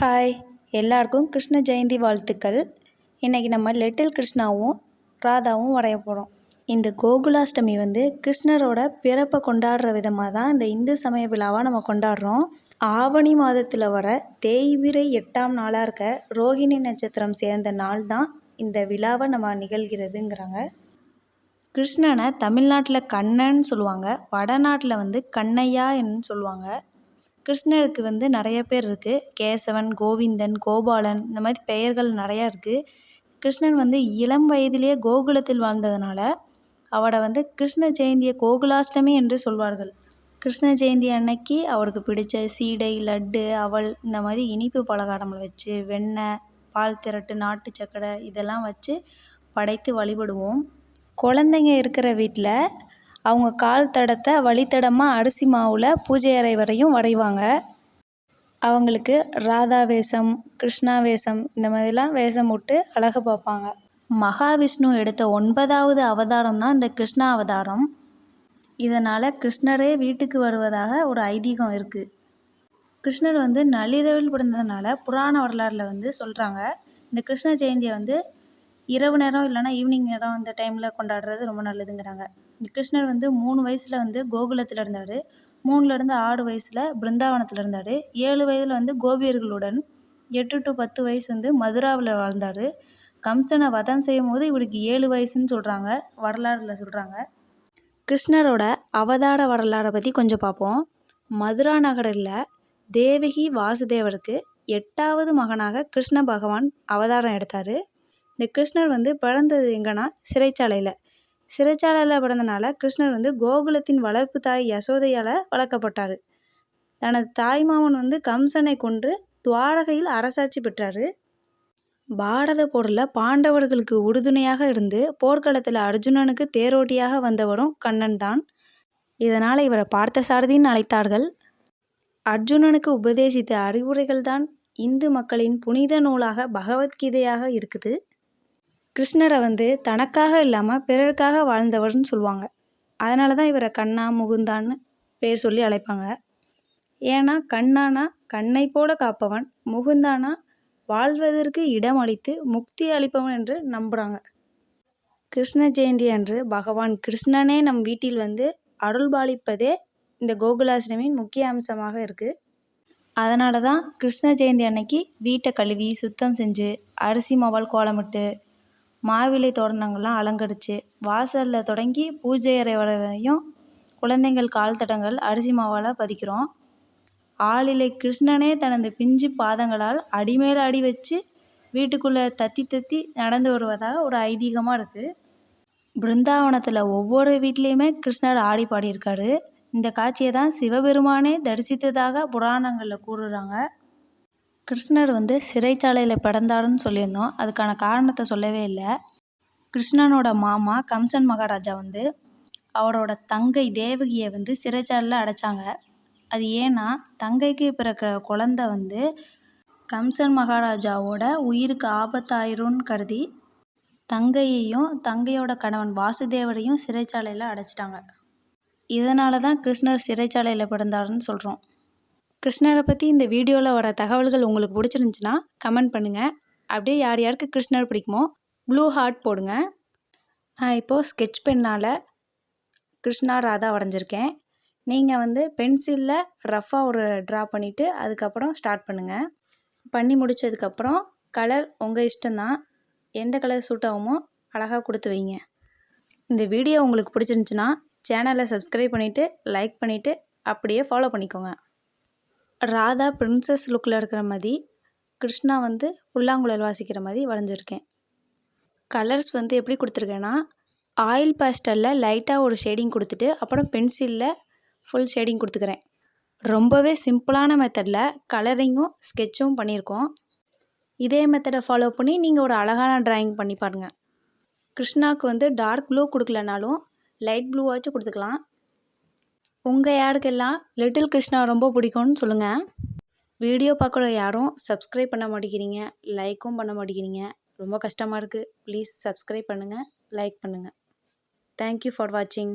Hi, எல்லாருக்கும் கிருஷ்ண ஜெயந்தி வாழ்த்துக்கள். இன்றைக்கி நம்ம லிட்டில் கிருஷ்ணாவும் ராதாவும் வரைய போகிறோம். இந்த கோகுலாஷ்டமி கிருஷ்ணரோட பிறப்பை கொண்டாடுற விதமாக தான் இந்த இந்து சமய விழாவாக நம்ம கொண்டாடுறோம். ஆவணி மாதத்தில் வர தேய்பிறை 8ஆம் நாளாக இருக்க ரோகிணி நட்சத்திரம் சேர்ந்த நாள் தான் இந்த விழாவை நம்ம நிகழ்கிறதுங்கிறாங்க. கிருஷ்ணனை தமிழ்நாட்டில் கண்ணன்னு சொல்லுவாங்க, வடநாட்டில் கண்ணையான்னு சொல்லுவாங்க. கிருஷ்ணருக்கு நிறைய பேர் இருக்குது. கேசவன், கோவிந்தன், கோபாலன், இந்த மாதிரி பெயர்கள் நிறையா இருக்குது. கிருஷ்ணன் இளம் வயதிலேயே கோகுலத்தில் வாழ்ந்ததுனால அவரை கிருஷ்ண ஜெயந்தியை கோகுலாஷ்டமி என்று சொல்வார்கள். கிருஷ்ண ஜெயந்தி அன்னைக்கு அவருக்கு பிடிச்ச சீடை, லட்டு, அவல் இந்த மாதிரி இனிப்பு பலகாரங்களை வச்சு வெண்ணெய், பால் திரட்டு, நாட்டு சக்கரை இதெல்லாம் வச்சு படைத்து வழிபடுவோம். குழந்தைங்க இருக்கிற வீட்டில் அவங்க கால் தடத்தை வழித்தடமாக அரிசி மாவில் பூஜை அறை வரையும் வரைவாங்க. அவங்களுக்கு ராதா வேஷம், கிருஷ்ணா வேஷம் இந்த மாதிரிலாம் வேஷம் விட்டு அழகு பார்ப்பாங்க. மகாவிஷ்ணு எடுத்த 9வது அவதாரம் தான் இந்த கிருஷ்ணா அவதாரம். இதனால் கிருஷ்ணரே வீட்டுக்கு வருவதாக ஒரு ஐதீகம் இருக்குது. கிருஷ்ணர் நள்ளிரவில் பிறந்ததுனால புராண வரலாறில் சொல்கிறாங்க, இந்த கிருஷ்ண ஜெயந்தியை இரவு நேரம் இல்லைனா ஈவினிங் நேரம் அந்த டைமில் கொண்டாடுறது ரொம்ப நல்லதுங்கிறாங்க. கிருஷ்ணர் 3 வயசில் கோகுலத்தில் இருந்தார், 3லேருந்து 6 வயசில் பிருந்தாவனத்தில் இருந்தார், 7 வயதில் கோபியர்களுடன், 8 to 10 வயசு மதுராவில் வாழ்ந்தார். கம்சனை வதம் செய்யும் போது இவருக்கு 7 வயசுன்னு சொல்கிறாங்க, வரலாறில் சொல்கிறாங்க. கிருஷ்ணரோட அவதார வரலாறை பற்றி கொஞ்சம் பார்ப்போம். மதுரா நகரில் தேவகி வாசுதேவருக்கு 8வது மகனாக கிருஷ்ண பகவான் அவதாரம் எடுத்தார். இந்த கிருஷ்ணர் பிறந்தது எங்கன்னா சிறைச்சாலையில் பிறந்தனால கிருஷ்ணர் கோகுலத்தின் வளர்ப்பு தாய் யசோதையால் வளர்க்கப்பட்டார். தனது தாய்மாமன் கம்சனை கொன்று துவாரகையில் அரசாட்சி பெற்றார். பாரத போரில் பாண்டவர்களுக்கு உறுதுணையாக இருந்து போர்க்களத்தில் அர்ஜுனனுக்கு தேரோட்டியாக வந்தவரும் கண்ணன் தான். இதனால் இவரை பார்த்தசாரதின்னு அழைத்தார்கள். அர்ஜுனனுக்கு உபதேசித்த அறிவுரைகள் தான் இந்து மக்களின் புனித நூலாக பகவத்கீதையாக இருக்குது. கிருஷ்ணரை தனக்காக இல்லாமல் பிறருக்காக வாழ்ந்தவர்னு சொல்லுவாங்க. அதனால தான் இவரை கண்ணா, முகுந்தான்னு பேர் சொல்லி அழைப்பாங்க. ஏன்னா கண்ணானா கண்ணை போல காப்பவன், முகுந்தானா வாழ்வதற்கு இடம் அளித்து முக்தி அளிப்பவன் என்று நம்புகிறாங்க. கிருஷ்ண ஜெயந்தி அன்று பகவான் கிருஷ்ணனே நம் வீட்டில் அருள்பாலிப்பதே இந்த கோகுலாஷ்டமியின் முக்கிய அம்சமாக இருக்குது. அதனால தான் கிருஷ்ண ஜெயந்தி அன்னைக்கு வீட்டை கழுவி சுத்தம் செஞ்சு அரிசி மாவால் கோலமிட்டு மாவிலை தோரணங்கள்லாம் அலங்கரித்து வாசலில் தொடங்கி பூஜை அறை வரையும் குழந்தைங்கள் கால் தடங்கள் அரிசி மாவால் பதிக்கிறோம். ஆளிலை கிருஷ்ணனே தனது பிஞ்சு பாதங்களால் அடிமேல் அடி வச்சு வீட்டுக்குள்ளே தத்தி தத்தி நடந்து வருவதாக ஒரு ஐதீகமாக இருக்குது. பிருந்தாவனத்தில் ஒவ்வொரு வீட்லேயுமே கிருஷ்ணர் ஆடி பாடியிருக்காரு. இந்த காட்சியை தான் சிவபெருமானே தரிசித்ததாக புராணங்களில் கூறுறாங்க. கிருஷ்ணர் சிறைச்சாலையில் பிறந்தாருன்னு சொல்லியிருந்தோம், அதுக்கான காரணத்தை சொல்லவே இல்லை. கிருஷ்ணனோட மாமா கம்சன் மகாராஜா அவரோட தங்கை தேவகியை சிறைச்சாலையில் அடைச்சாங்க. அது ஏன்னா தங்கைக்கு பிறக்க குழந்தை கம்சன் மகாராஜாவோட உயிருக்கு ஆபத்தாயிரும்னு கருதி தங்கையையும் தங்கையோட கணவன் வாசுதேவரையும் சிறைச்சாலையில் அடைச்சிட்டாங்க. இதனால தான் கிருஷ்ணர் சிறைச்சாலையில் பிறந்தாருன்னு சொல்கிறோம். கிருஷ்ணரை பற்றி இந்த வீடியோவில் வர தகவல்கள் உங்களுக்கு பிடிச்சிருந்துச்சின்னா கமெண்ட் பண்ணுங்கள். அப்படியே யார் யாருக்கு கிருஷ்ணர் பிடிக்குமோ ப்ளூ ஹார்ட் போடுங்க. நான் இப்போது ஸ்கெட்ச் பென்னால் கிருஷ்ணா ராதா வரைஞ்சிருக்கேன். நீங்கள் பென்சிலில் ரஃப்பாக ஒரு ட்ரா பண்ணிவிட்டு அதுக்கப்புறம் ஸ்டார்ட் பண்ணுங்கள். பண்ணி முடித்ததுக்கப்புறம் கலர் உங்கள் இஷ்டம்தான், எந்த கலர் சூட் ஆகுமோ அழகாக கொடுத்து வைங்க. இந்த வீடியோ உங்களுக்கு பிடிச்சிருந்துச்சின்னா சேனலை சப்ஸ்கிரைப் பண்ணிவிட்டு லைக் பண்ணிவிட்டு அப்படியே ஃபாலோ பண்ணிக்கோங்க. ராதா பிரின்சஸ் லுக்கில் இருக்கிற மாதிரி, கிருஷ்ணா புல்லாங்குழல் வாசிக்கிற மாதிரி வரைஞ்சிருக்கேன். கலர்ஸ் எப்படி கொடுத்துருக்கேன்னா, ஆயில் பேஸ்டலில் லைட்டாக ஒரு ஷேடிங் கொடுத்துட்டு அப்புறம் பென்சிலில் ஃபுல் ஷேடிங் கொடுத்துக்கிறேன். ரொம்பவே சிம்பிளான மெத்தடில் கலரிங்கும் ஸ்கெட்சும் பண்ணியிருக்கோம். இதே மெத்தடை ஃபாலோ பண்ணி நீங்கள் ஒரு அழகான ட்ராயிங் பண்ணி பாருங்கள். கிருஷ்ணாவுக்கு டார்க் ப்ளூ கொடுக்கலனாலும் லைட் ப்ளூவாச்சும் கொடுத்துக்கலாம். உங்கள் யாருக்கெல்லாம் லிட்டில் கிருஷ்ணா ரொம்ப பிடிக்கும்னு சொல்லுங்கள். வீடியோ பார்க்குற யாரும் சப்ஸ்கிரைப் பண்ண மாட்டேங்கிறீங்க, லைக்கும் பண்ண மாட்டேங்கிறீங்க. ரொம்ப கஷ்டமாக இருக்குது. ப்ளீஸ் சப்ஸ்கிரைப் பண்ணுங்கள், லைக் பண்ணுங்கள். தேங்க்யூ ஃபார் வாட்சிங்.